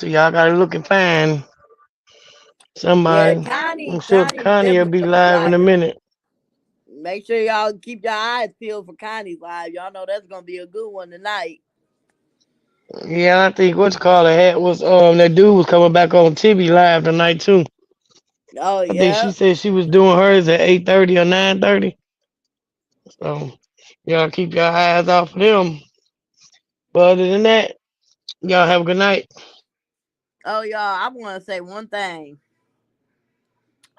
So y'all gotta look and find Yeah, somebody. I'm sure Connie's Connie will definitely be gonna be live in a live. minute. Make sure y'all keep your eyes peeled for Connie's live. Y'all know that's gonna be a good one tonight. Yeah, I think what's called a hat was that dude was coming back on TV live tonight too. Oh I think she yeah. said she was doing hers at 8:30 or 9:30. So y'all keep your eyes out for them. But other than that, y'all have a good night. Oh y'all, I wanna say one thing.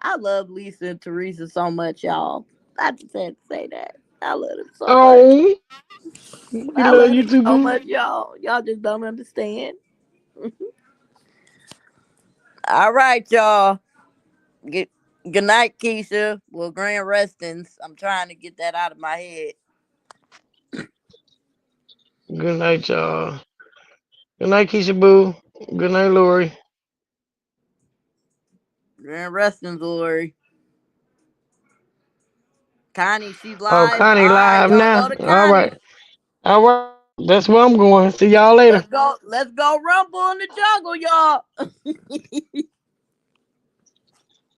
I love Lisa and Teresa so much, y'all. I just had to say that. I love them so much. Oh, we I love love you them too, so boo. much, y'all. Y'all just don't understand. All right, y'all. Get good night, Keisha. Well, grand restings. I'm trying to get that out of my head. Good night, y'all. Good night, Keisha Boo. Good night, Lori. Grand restings, Lori. Connie, she's Oh, live. Connie All right, live y'all now. go to All right. Connie. All right. That's where I'm going. See y'all later. Let's go. Let's go rumble in the jungle, y'all.